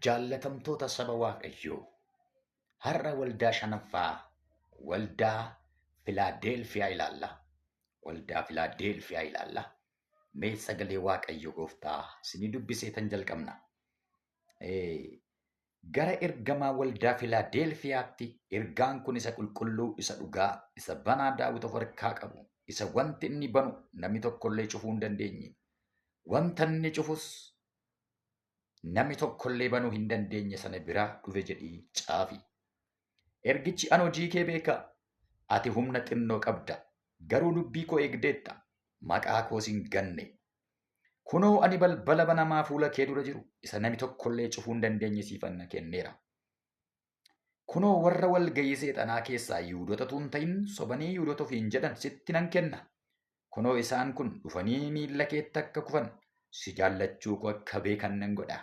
Jaallatamtoota saba Waaqayyoo har'a waldaa shanaffaa waldaa Filaadelfiyaa ilaalla. Waldaa Filaadelfiyaa ilaalla. Mee sagalee Waaqayyo Gooftaa isinii dubbiseetan jalqabna. Gara ergamaa waldaa Filaadelfiyaatti ergaan kun isa qulqulluu, isa dhugaa, isa banaa Daawit of harkaa qabu, isa wanti inni banu namni tokkollee cufuu hin dandeenye, wanta inni cufus namni tokkollee banuu hin dandeenye sana biraa dhufe jedhii caafi. Ergichi an hojii kee beeka, ati humna xinnoo qabda, garuu dubbii koo eegdeetta, maqaa koos hin ganne. Kunoo ani balbala banamaa fuula kee dura jiru, isa namni tokkollee cufuu hin dandeenye siifan kenneera. Kunoo warra walgayii seexanaa keessaa Yihuudootatu hin ta'in sobanii Yihuudoota ofiin jedhan sitti nan kenna. Kunoo isaan kun dhufanii miilla keetti akka kufan, si jaallachuu koo akka beekan nan godha.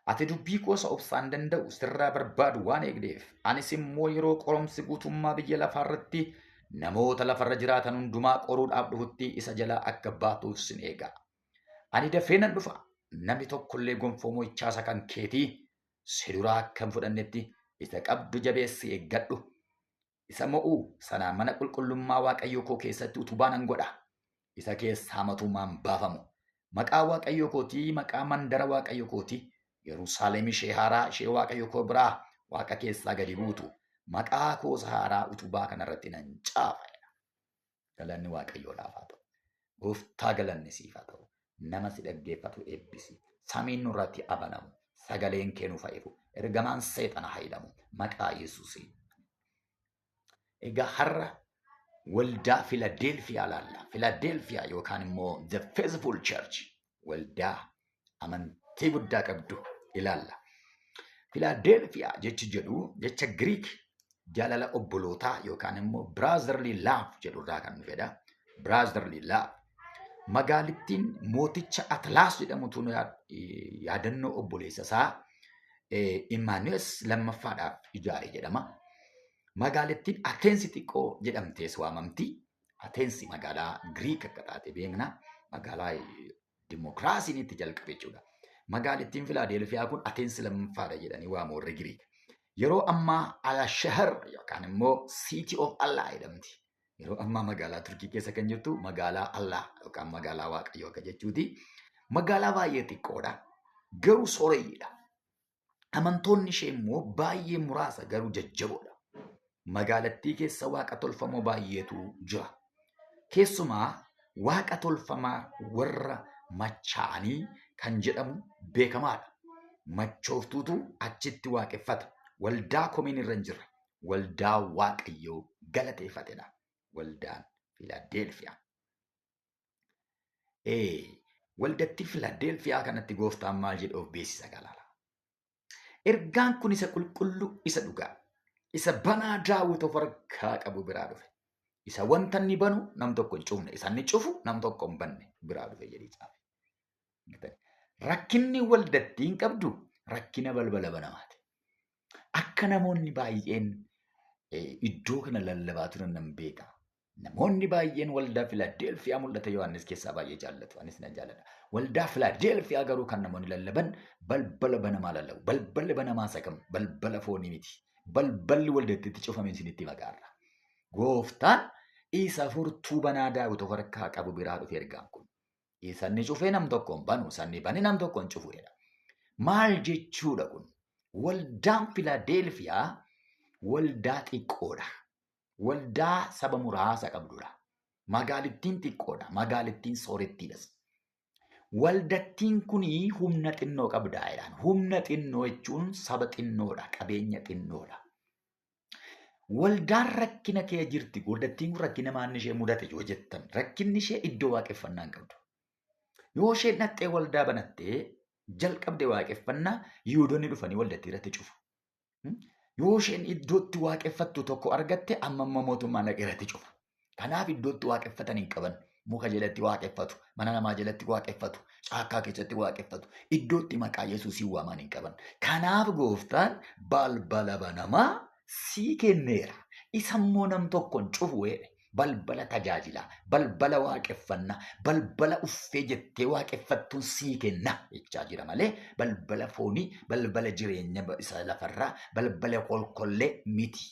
Ati dubbii koo isa obsaan danda'u sirraa barbaadu waan eegdeef, anis immoo yeroo qoromsi guutummaa biyya lafaa irratti namoota lafarra jiraatan hundumaa qoruudhaaf dhufutti isa jalaa akka baatuuf sin eega. Ani dafee nan dhufa, namni tokkollee gonfoo mo'ichaasa kan keetii si duraa akka hin fudhannetti isa qabdu jabeessi eeggadhu. Isa mo'uu sanaan mana qulqullummaa Waaqayyoo koo keessatti utubaa nan godha. Isa keessaa matumaan baafamu. Maqaa Waaqayyoo kootii, maqaa mandara Waaqayyoo kootii, Yerusaalem ishee haaraa ishee Waaqayyoo koo biraa Waaqa keessaa gadi buutu. Maqaa koo haaraa utubaa kanarratti nan caafa. Galanni Waaqayyoodhaaf haa ta'u. Gooftaa galanni siif haa ta'u. Nama si dhaggeeffatu eebbisi. Samiin nurratti abanamu. Sagaleen kee nuuf ifu. Ergamaan seexana hidhamu. Maqaa Yesuusiin. Egaa har'a waldaa Filaadelfiyaa ilaalla. Filaadelfiyaa yookaan immoo The Faithful Church waldaa amantii guddaa qabdu ilaalla. Filaadelfiyaa jechi jedhu jecha Giriik jaalala obbolootaa yookaan immoo brotherly love jedhurraa kan dhufedha. Brotherly love. Magaalittiin mooticha Atlaas jedhamutu yaadannoo obboleessa isaa Imaanu'ees lammaffaadhaaf ijaare jedhama. Magaalittiin Ateensi xiqqoo jedhamtees waamamti. Ateensi magaalaa Giriik akka taate beekna. Magaalaa dimokiraasiin itti jalqabe jechuudha. Magaalittiin Filaadelfiyaa kun Ateensi lammaffaadha jedhanii waamu warri Giriik. Yeroo ammaa Al-Shahar yookaan immoo City of Allah jedhamti. Yeroo ammaa magaalaa Turkii keessa kan jirtu magaalaa Allah yookaan magaalaa Waaqayyoo akka jechuuti. Magaalaa baay'ee xiqqoodha. Garuu sooreyyiidha. Amantoonni ishee immoo baay'ee muraasa garuu jajjaboodha. Magaalattii keessa waaqa tolfamoo baay'eetu jira. Keessumaa waaqa tolfamaa warra machaanii kan jedhamu beekamaadha. Machooftuutu achitti waaqeffata. Waldaa komiin irra hin jirre. Waldaa Waaqayyoo galateeffatedha. Waldaan Filaadelfiyaa. Waldatti Filaadelfiyaa kanatti gooftaan maal jedhuuf beeksisa galaala. Ergaan kun isa qulqulluu, isa dhugaa, isa banaa Daawit of harkaa qabu biraa dhufe. Isa wanta inni banu nam tokko hin cufne, isa inni cufu nam tokko hin banne biraa dhufe jedhee caafe. Rakkinni waldattiin qabdu rakkina balbala banamaati. Akka namoonni baay'een iddoo kana lallabaa turan nan beeka. Namoonni baay'een waldaa Filaadelfiyaa mul'ata Yohaannis keessaa baay'ee jaallatu. Anis nan jaalladha. Waldaa Filaadelfiyaa garuu kan namoonni lallaban balbala banamaa lallabu. Balballi banamaa sakam. Balbala foonii miti. Balballi waldattiitti cufameen isinitti maqaarra. Gooftaan isa furtuu banaa Daawit of harkaa qabu biraa dhufe ergaan kun. Sanni cufee nam tokkoon banu, sanni bane nam tokkoon cufuudha. Maal jechuudha kun? Waldaan Filaadelfiyaa waldaa xiqqoodha. Waldaa saba muraasa qabdudha. Magaalittiin xiqqoodha. Magaalittiin soorettiidhas. Waldattiin kunii humna xinnoo qabdaa jedhaan. Humna xinnoo jechuun saba xinnoodha. Qabeenya xinnoodha. Waldaan rakkina kee jirti. Waldattiin kun rakkina maanni ishee mudate yoo jettan rakkinni ishee iddoo waaqeffannaa hin qabdu. Yoo isheen dhattee waldaa banattee jalqabde waaqeffannaa Yihuudoonni dhufanii waldattii irratti cufu. Yoo isheen iddootti waaqeffattu tokko argatte amma mootummaa dhaqee irratti cufa. Kanaaf iddootti waaqeffatan hin qaban. Muka jalatti waaqeffatu, mana namaa jalatti waaqeffatu, caakkaa keessatti waaqeffatu. Iddootti maqaa Yesuusiin waaman hin qaban. Kanaaf gooftaan balbala banamaa sii kenneera. Isa immoo nam tokkoon cufu jedhe. balbala tajaajilaa, balbala waaqeffannaa, balbala uffee jettee waaqeffattuun sii kenna jechaa jira malee balbala foonii, balbala jireenya isa lafarraa, balbala kolkollee miti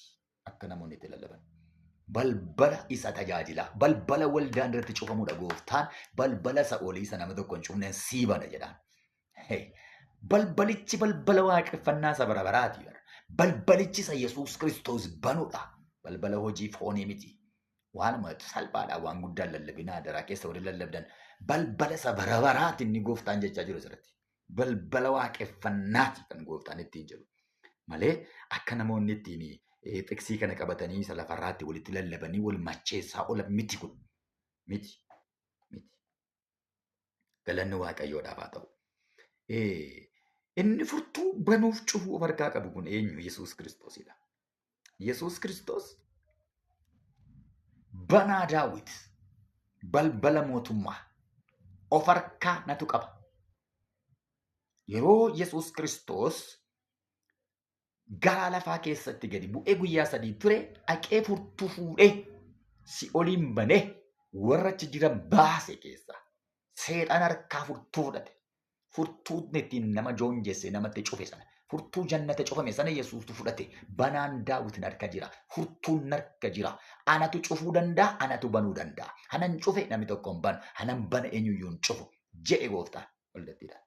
akka namoonni itti lallaban. Balbala isa tajaajilaa, balbala waldaan irratti cufamudha gooftaan, balbala isa olii isa nama tokko hin cufneen sii bana jedhaan. Balbalichi balbala waaqeffannaa isa bara baraati. Balbalichi isa Yesuus Kiristoos banudha. Balbala hojii foonii miti. Waanuma salphaadha, waan guddaan lallabinaa daraa keessa warri lallabdan. Balbala isa bara baraati inni gooftaan jechaa jiru asirratti. Balbala waaqeffannaati kan gooftaan ittiin jedhu. Malee akka namoonni ittiin xiksii kana qabatanii isa lafarraatti walitti lallabanii wal macheessaa oolan miti kun. Miti. Galanni Waaqayyoodhaaf haa ta'u. Inni furtuu banuuf cufuu of harkaa qabu kun eenyu? Yesuus Kiristoosidha. Yesuus Kiristoos banaa Daawit, balbala mootummaa of harkaa natu qaba. Yeroo Yesuus Kiristoos gara lafaa keessatti gadi bu'ee guyyaa 3 ture, haqee furtuu fuudhee si oliin banee warra achi jiran baase keessaa seexaan harkaa furtuu fudhate. Furtuun ittiin nama joonjesse namatti cufe sana, furtuu jannata cufame sana Yesuustu fudhate. Banaan Daawit harka jira, furtuun harka jira. Anatu cufuu danda'a, anatu banuu danda'a. Hanan cufe namni tokko hin banu, hanan bana eenyuyyuu hin cufu jedhe gooftaan waldattiidhaan.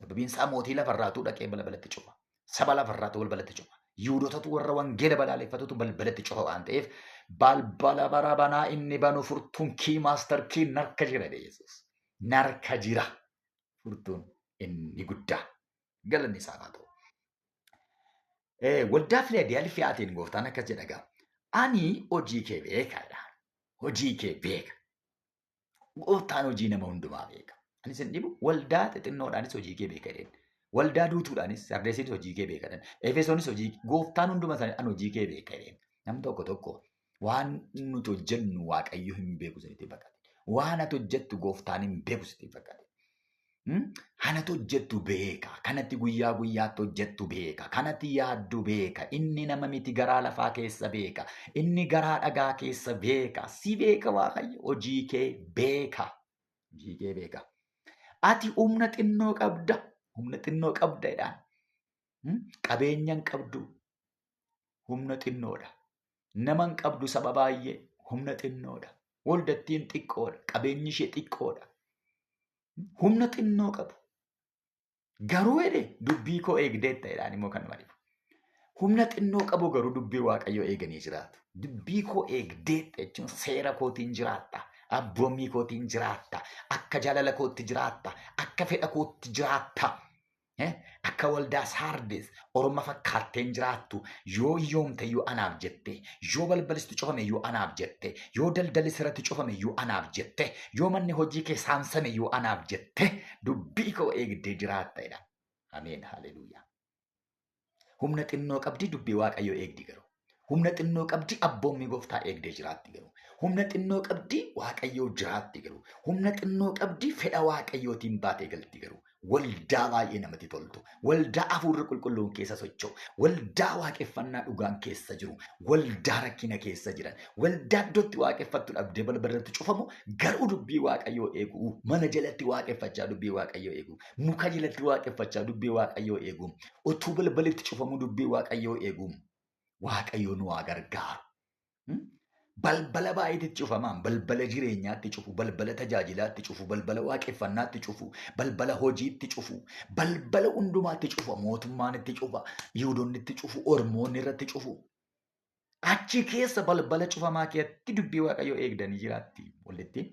Sababiin isaa mootii lafarraatuu dhaqee balbalatti cufa. Saba lafarraatu balbalatti cufa. Yihudootatu warra wangeela balaaleffatutu balbalatti cufa waan ta'eef balbala bara banaa inni banu furtuun kii maastar kii narka jira jedhe Yesuus. Narka jira. Furtuun inni guddaa galanni isaa haa ta'u. Waldaa Filaadaalfiyaatiin gooftaan akkas jedha. Ani hojii kee beekaadha. Hojii kee beeka. Gooftaan hojii nama hundumaa beeka. Ani isin dhibu waldaa xixinnoodhaanis hojii kee beeka jedheen. Waldaa duutuudhaanis Sardeesiinis hojii kee beeka jedheen. Efesoonis hojii gooftaan hunduma isaanii an hojii kee beeka jedheen. Namni tokko waan nuti hojjennu Waaqayyo hin beeku sitti fakkaate. Waan ati hojjettu gooftaan hin beeku sitti fakkaate. Kanatti hojjettu beeka. Kanatti guyyaa guyyaatti hojjettu beeka. Kanatti yaaddu beeka. Inni nama miti garaa lafaa keessa beeka. Inni garaa dhagaa keessa beeka. Si beeka Waaqayyo. Hojii kee beeka. Hojii kee beeka. Ati humna xinnoo qabda. Humna xinnoo qabda jedhaan. Qabeenya hin qabdu. Humna xinnoodha. Nama hin qabdu saba baay'ee. Humna xinnoodha. Waldattiin xiqqoodha. Qabeenyi ishee xiqqoodha. Humna xinnoo qabu. Garuu jedhe dubbii koo eegdeetta jedhaan immoo kan marifu. Humna xinnoo qabu garuu dubbii Waaqayyoo eeganii jiraatu. Dubbii koo eegdeetta jechuun seera kootiin jiraatta. Abboommii kootiin jiraatta. Akka jaalala kootti jiraatta. Akka fedha kootti jiraatta. Akka waldaa Saardees orma fakkaatteen jiraattu. Yoo hiyyoomte iyyuu anaaf jette. Yoo balbalisti cufame iyyuu anaaf jette. Yoo daldalli sirratti cufame iyyuu anaaf jette. Yoo manni hojii kee saamsame iyyuu anaaf jette. Dubbii koo eegdee jiraatta jedha. Ameen. Haleluuyaa. Humna xinnoo qabdi dubbii Waaqayyoo eegdi garuu. Humna xinnoo qabdi abboommii gooftaa eegdee jiraatti garuu. Humna xinnoo qabdi Waaqayyoo jiraatti garuu. Humna xinnoo qabdi fedha Waaqayyootiin baatee galti garuu. Waldaa baay'ee namatti toltu. Waldaa hafuurri qulqulluun keessa socho'u. Waldaa waaqeffannaa dhugaan keessa jiru. Waldaa rakkina keessa jiran. Waldaa iddootti waaqeffattu dhabdee balbalatti cufamu garuu dubbii Waaqayyoo eegu. Mana jalatti waaqeffachaa dubbii Waaqayyoo eegu. Muka jalatti waaqeffachaa dubbii Waaqayyoo eegu. Utuu balbalitti cufamu dubbii Waaqayyoo eegu. Waaqayyoo nu haa gargaaru. Balbala baay'eetti cufamaan balbala jireenyaatti cufu, balbala tajaajilaatti cufu, balbala waaqeffannaatti cufu, balbala hojiitti cufu, balbala hundumaatti cufa, mootummaan itti cufa, yihudoonni itti cufu, ormoonni irratti cufu. Achi keessa balbala cufamaa keessatti dubbii Waaqayyoo eegdanii jiraatti. Walitti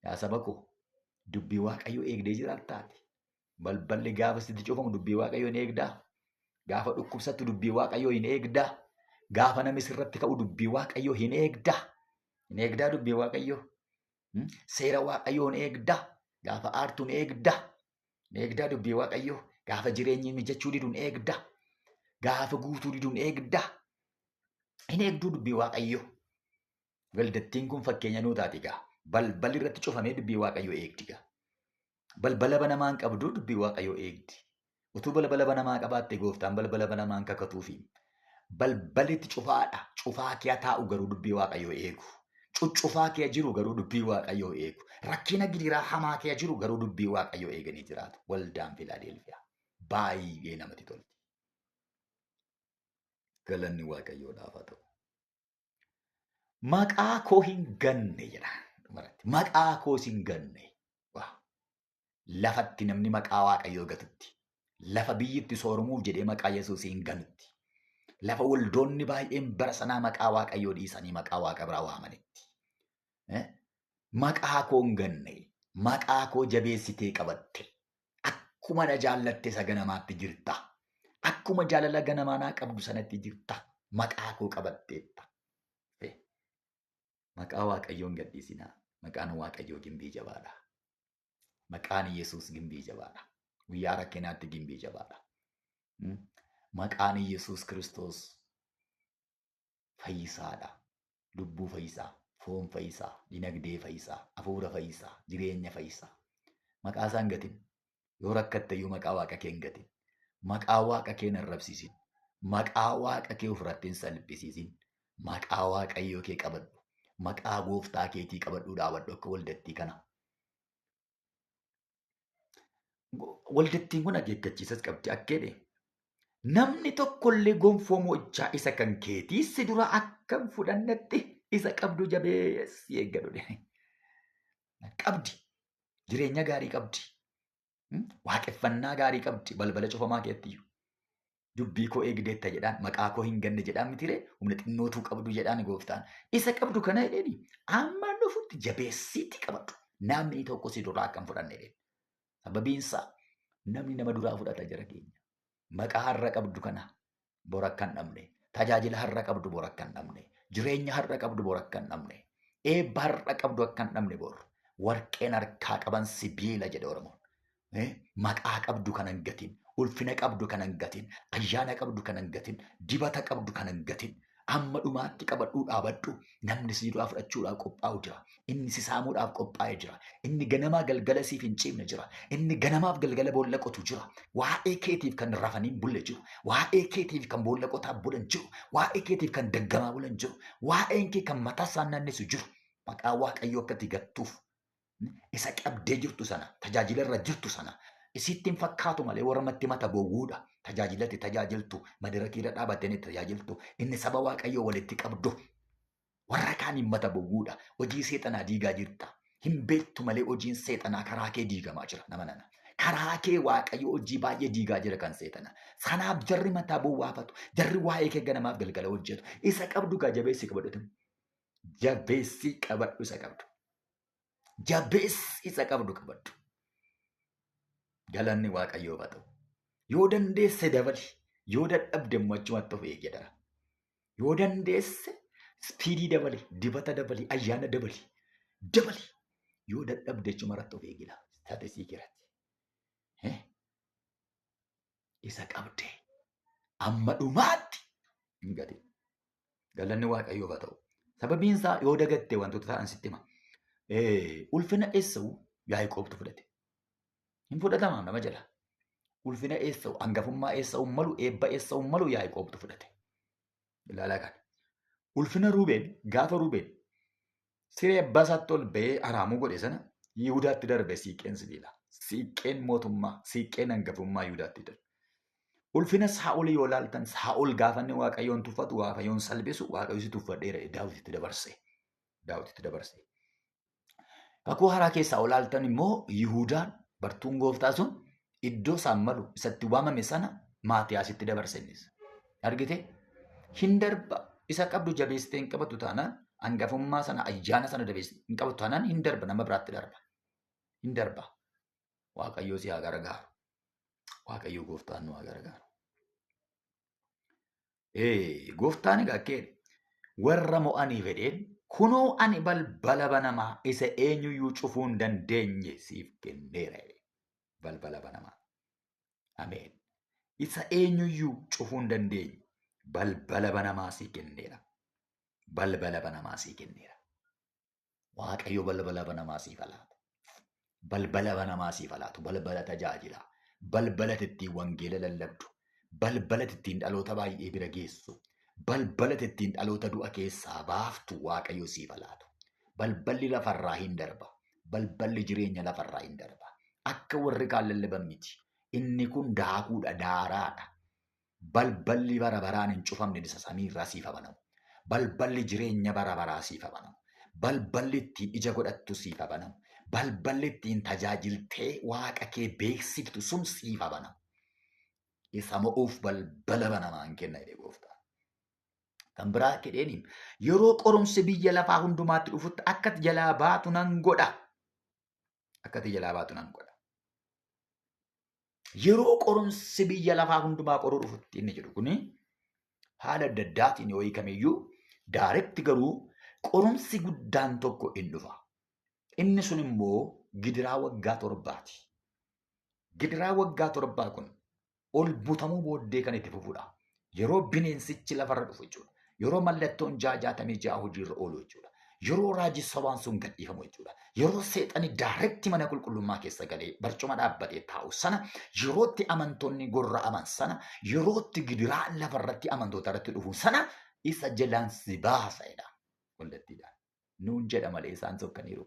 yaa saba koo dubbii Waaqayyoo eegdee jiraattaati. Balballi gaafa sitti cufamu dubbii Waaqayyoo hin eegdaa. Gaafa dhukkubsattu dubbii Waaqayyoo hin eegdaa. Gaafa namni sirratti ka'u dubbii Waaqayyoo hin eegdaa. Hin eegdaa dubbii Waaqayyoo. Seera Waaqayyoo hin eegdaa. Gaafa aartuu hin eegdaa. Hin eegdaa dubbii Waaqayyoo. Gaafa jireenyi mijachuu didu hin eegdaa. Gaafa guutuu didu hin eegdaa. Hin eegduu dubbii Waaqayyoo. Waldattiin kun fakkeenya nuu taati gaa. Balballi irratti cufamee dubbii Waaqayyoo eegdi gaa. Balbala banamaan qabdu dubbii Waaqayyoo eegdi. Utuu balbala banamaa qabaatte gooftaan balbala banamaan kakatuufi. Balbalitti cufaadha. Cufaa kee taa'u garuu dubbii Waaqayyoo eegu. Cuccufaa kee jiru garuu dubbii Waaqayyoo eegu. Rakkina gidiraa hamaa kee jiru garuu dubbii Waaqayyoo eeganii jiraatu. Waldaan Filaadelfiyaa baay'ee namatti tolti. Galanni Waaqayyoodhaaf haa ta'u. Maqaa koo hin ganne jedha. Maqaa koos hin ganne. Lafatti namni maqaa Waaqayyoo gatutti. Lafa biyyitti sooromuuf jedhee maqaa Yesuus hin ganutti. Lafa waldoonni baay'een bara sanaa maqaa Waaqayyoo dhiisanii maqaa Waaqa biraa waamanitti. Maqaa koo hin ganne. Maqaa koo jabeessitee qabatte. Akkuma na jaallatte isa ganamaatti jirta. Akkuma jaalala ganamaa naa qabdu sanatti jirta. Maqaa koo qabatteetta. Maqaa Waaqayyoo hin gadhiisinaa. Maqaan Waaqayyoo gimbii jabaadha. Maqaan Yesuus gimbii jabaadha. Guyyaa rakkinaatti gimbii jabaadha. Maqaan Yesuus Kiristoos fayyisaadha. Lubbuu fayyisaa, foon fayyisaa, dinagdee fayyisaa, hafuura fayyisaa, jireenya fayyisaa. Maqaa isaa hin gatin. Yoo rakkatte iyyuu maqaa Waaqa kee hin gatin. Maqaa Waaqa kee hin arrabsiisin. Maqaa Waaqa kee ofirratti hin salphisiisin. Maqaa Waaqayyoo kee qabadhu. Maqaa gooftaa keetii qabadhuu dhaabadhu akka waldattii kana. Waldattiin kun akeekkachiisas qabdi akkeedhe. Namni tokkollee gonfoo mo'ichaa isa kan keetii si dura akka hin fudhannetti isa qabdu jabeessi eeggadhu. Qabdi. Jireenya gaarii qabdi. Waaqeffannaa gaarii qabdi. Balbala cufamaa keettiyyuu. Dubbii koo eegdeetta jedhaan maqaa koo hin ganne jedhaan mitiree humna xinnootuu qabdu jedhaan gooftaan. Isa qabdu kana jedheni amma dhufutti jabeessiitti qabadhu. Namni tokko si duraa akka hin fudhanne jedheni. Sababiinsaa namni nama duraa fudhata jara keenya. Maqaa har'a qabdu kana bor akka hin dhabne. Tajaajila har'a qabdu bor akka hin dhabne. Jireenya har'a qabdu bor akka hin dhabne. Eebba har'a qabdu akka hin dhabne bor. Warqeen harkaa qaban sibiila jedhe Oromoon. Maqaa qabdu kana hin gatin. Ulfina qabdu kana hin gatin. Ayyaana qabdu kana hin gatin. Dibata qabdu kana hin gatin. Amma dhumaatti qabadhuu dhaabadhu. Namni si duraa fudhachuudhaaf qophaa'u jira. Inni si saamuudhaaf qophaa'ee jira. Inni ganamaa galgala siif hin ciifne jira. Inni ganamaaf galgala boolla qotu jira. Waa'ee keetiif kan rafanii bulle jiru. Waa'ee keetiif kan boolla qotaa bulan jiru. Waa'ee keetiif kan daggamaa bulan jiru. Waa'een kee kan mataa isaan naannessu jiru. Maqaa Waaqayyoo akkatti gattuuf. Isa qabdee jirtu sana, tajaajila irra jirtu sana, isitti hin fakkaatu malee warra matti mata bowwuudha. Tajaajilatti tajaajiltu, madirakii irra dhaabattanii tajaajiltu, inni saba Waaqayyoo walitti qabdu. Warra kaaniin mata bowwuudha. Hojii seexanaa diigaa jirta. Hin beektu malee hojiin seexanaa karaa kee diigamaa jira nama nana. Karaa kee Waaqayyoo hojii baay'ee diigaa jira kan seexana. Sanaaf jarri mataa bowwaafatu. Jarri waa'ee kee ganamaaf galgala hojjetu. Isa qabdu gaa jabeessi qabadhu. Jabeessi qabadhu isa qabdu. Jabeessi isa qabdu qabadhu. Galanni Waaqayyoof haa ta'u. Yoo dandeesse dabali. Yoo dadhabde immoo achumatti of eeggadha. Yoo dandeesse ispiidii dabali, dibata dabali, ayyaana dabali. Dabali. Yoo dadhabde achumarratti of eegila. Taatee kiratti. Isa qabde. Amma dhumaatti hin gatin. Galanni Waaqayyoof haa ta'u. Sababiin isaa yoo dagatte wantoota ta'an sitti hima. Ulfina Esawu Yaaqoobtu fudhate. Hin fudhatamaa nama jala. Ulfina Esawu, hangafummaa Esawu malu, eebba Esawu malu Yaaqoobtu fudhate. Ilaalaa kana. Ulfina Ruubeen, gaafa Ruubeen siree abbaa isaatti ol ba'ee araamuu godhe sana Yihudaatti darbe siiqqeen sibiila. Siiqqeen mootummaa, siiqqeen hangafummaa Yihudaatti darbe. Ulfina Saa'ol yoo laaltan, Saa'ol gaafa inni Waaqayyoon tuffatu, Waaqayyoon salphisu, Waaqayyo si tuffadheera Daawititti dabarse. Daawititti dabarse. Kakuu haaraa keessaa olaaltan immoo Yihudaan bartuun gooftaa sun iddoo isaan malu isatti waamame sana Maatiyaasitti dabarse innis. Argite? Hin darba. Isa qabdu jabeessitee hin qabatu taanaan hangafummaa sana ayyaana sana jabeessitee hin qabatu taanaan hin darba nama biraatti darba. Hin darba. Waaqayyoo si haa gargaaru. Waaqayyoo gooftaan nu haa gargaaru. Gooftaan egaa akkee warra mo'anii fedheen kunoo ani balbala banamaa isa eenyuyyuu cufuu hin dandeenye siif kenneera. Balbala banamaa. Ameen. Isa eenyuyyuu cufuu hin dandeenye balbala banamaa siif kenneera. Balbala banamaa siif kenneera. Waaqayyo balbala banamaa siif laata. Balbala banamaa siif laatu. Balbala tajaajilaa. Balbala ittiin wangeela lallabdu. Balbala ittiin dhaloota baay'ee bira geessu. Balbala ittiin dhaloota du'a keessaa baaftu Waaqayyo siif laatu. Balballi lafarraa hin darba. Balballi jireenya lafarraa hin darba. Akka warri kaan lallaban miti. Inni kun daakuudha, daaraadha. Balballi bara baraan hin cufamne isa samiirraa siif banamu. Balballi jireenya bara baraa siif banamu. Balballi ittiin ija godhattu siif banamu. Balballi ittiin tajaajiltee waaqa kee beeksiftu sun siif banamu. Isa mo'uuf balbala banamaan kenna jedhee gooftaa. Kan biraa kedheeniin yeroo qorumsi biyya lafaa hundumaatti dhufutti akkati jalaa baatu nan godha. Akkati jalaa baatu nan godha. Yeroo qorumsi biyya lafaa hundumaa qoruu dhufutti inni jedhu kuni haala adda addaatiin yoo hiikameyyuu daaretti garuu qorumsi guddaan tokko in dhufa. Inni sun immoo gidiraa waggaa 7ti. Gidiraa waggaa 7 kun ol butamuu booddee kan itti fufudha. Yeroo bineensichi lafarra dhufu jechuudha. Yeroo mallattoon 66 hojiirra oolu jechuudha. Yeroo raajii sobaan sun gadhiifamu jechuudha. Yeroo seexani daaretti mana qulqullummaa keessa galee barcuma dhaabbatee taa'u sana, yerootti amantoonni gorra'aman sana, yerootti gidiraan lafarratti amantoota irratti dhufu sana isa jalaan si baasaidha. Waldattiidhaan. Nuun jedha malee isaan sokkaniiru.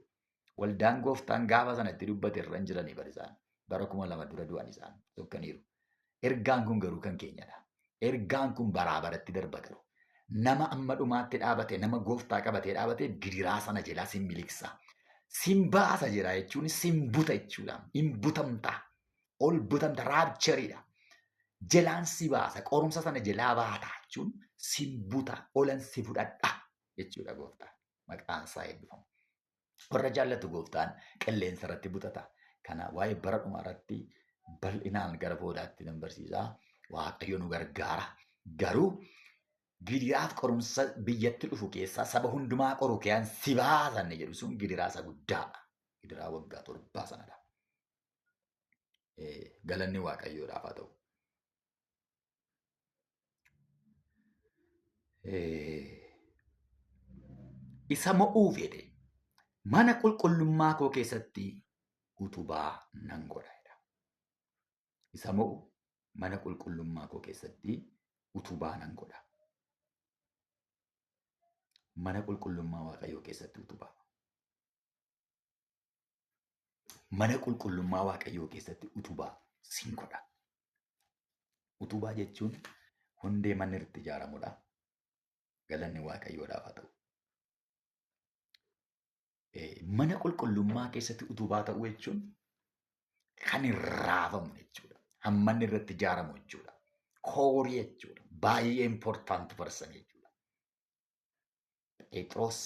Waldaan gooftaan gaafa sanatti dubbate irra hin jiranii bari isaan. Bara 2000 dura du'an isaan sokkaniiru. Ergaan kun garuu kan keenyadha. Ergaan kun baraa baratti darba garuu. Nama amma dhumaatti dhaabate, nama gooftaa qabatee dhaabate gidiraa sana jalaa sin miliqsa. Sin baasa jira jechuun sin buta jechuudha. Hin butamta. Ol butamta raabchariidha. Jalaan si baasa. Qorumsa sana jalaa baata jechuun sin buta. Olan si fudhadha jechuudha gooftaan. Maqaan isaa eebbifamu. Warra jaallatu gooftaan qilleensa irratti butata. Kana waa'ee bara dhumaa irratti bal'inaan gara boodaatti nan barsiisa. Waaqayyo nu gargaara. Garuu gidiraaf qorumsa biyyatti dhufu keessaa saba hundumaa qoru keeyyan si baasanne jedhu sun gidiraa isa guddaadha. Gidiraa waggaa 7 sanadha. Galanni waaqayyoodhaaf haa ta'u. Isa mo'uu fedhe mana qulqullummaa koo keessatti utubaa nan godha. Isa mo'u mana qulqullummaa koo keessatti utubaa nan godha. Mana qulqullummaa waaqayyoo keessatti utubaa. Mana qulqullummaa waaqayyoo keessatti utubaa sin godha. Utubaa jechuun hundee manni irratti ijaaramudha. Galanni waaqayyoodhaaf haa ta'u. Mana qulqullummaa keessatti utubaa ta'uu jechuun kan hin raafamu jechuudha. Hammanni irratti ijaaramu jechuudha. Koorii jechuudha. Baay'ee important person jechuudha. Phexros,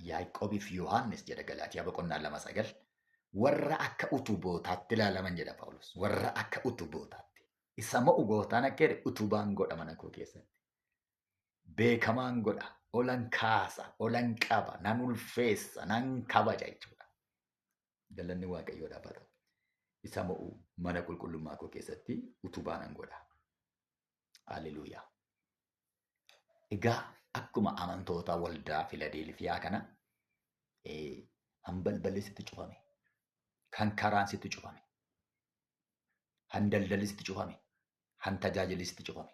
Yaaqoobii fi Yohaannis jedha Galaatiyaa boqonnaa 2:9 warra akka utubootaatti ilaalaman jedha Phaawulos. Warra akka utubootaatti. Isa mo'u gootaan akka jedhe utubaan godha mana koo keessatti. Beekamaan godha. Olan kaasa, olan qaba, nan ulfeessa, nan kabaja jechuudha. Galanni waaqayyoodhaaf haa ta'u. Isa mo'u mana qulqullummaa koo keessatti utubaa nan godha. Haleluuyaa. Egaa akkuma amantoota waldaa Filadelfiyaa kana han balballi sitti cufame, kan karaan sitti cufame, han daldalli sitti cufame, han tajaajilli sitti cufame.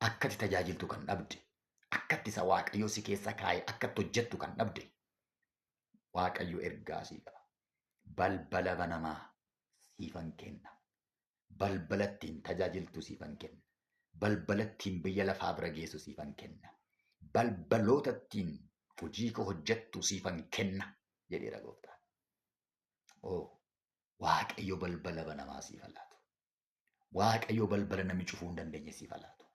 Akkati tajaajiltu kan dhabde, akkatti isa waaqayyoo si keessa kaa'e akkatti hojjettu kan dhabde, waaqayyo ergaa sii qaba. Balbala banamaa siifan kenna. Balbala ittiin tajaajiltu siifan kenna. Balbala ittiin biyya lafaa bira geessu siifan kenna. Balbaloota ittiin hojii koo hojjettu siifan kenna jedheera gooftaan. Waaqayyo balbala banamaa siif laatu. Waaqayyo balbala namni cufuu hin dandeenye siif laatu.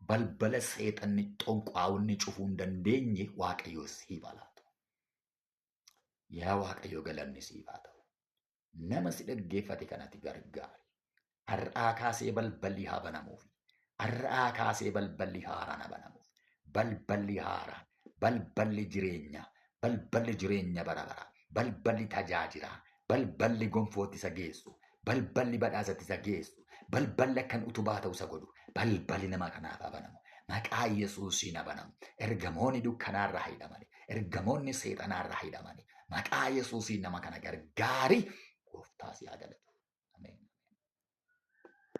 Balbala seexanni xonqaawwanni cufuu hin dandeenye waaqayyo siif laatu. Yaa waaqayyo galanni siif haa ta'u. Nama si dhaggeeffate kanatti gargaari. Har'aa kaasee balballi haa banamuuf. Har'aa kaasee balballi haaraan haa banamuuf. Balballi haaraan, balballi jireenya bara baraa, balballi tajaajilaa, balballi gonfootti isa geessu, balballi badhaasatti isa geessu, balballi akkan utubaa ta'u isa godhu, balballi nama kanaaf haa banamu. Maqaa Yesuusiin haa banamu. Ergamoonni dukkanaarraa hidhamani, ergamoonni seexanaarraa hidhamani. Maqaa Yesuusiin nama kana gargaari. Gooftaa si haa galatu.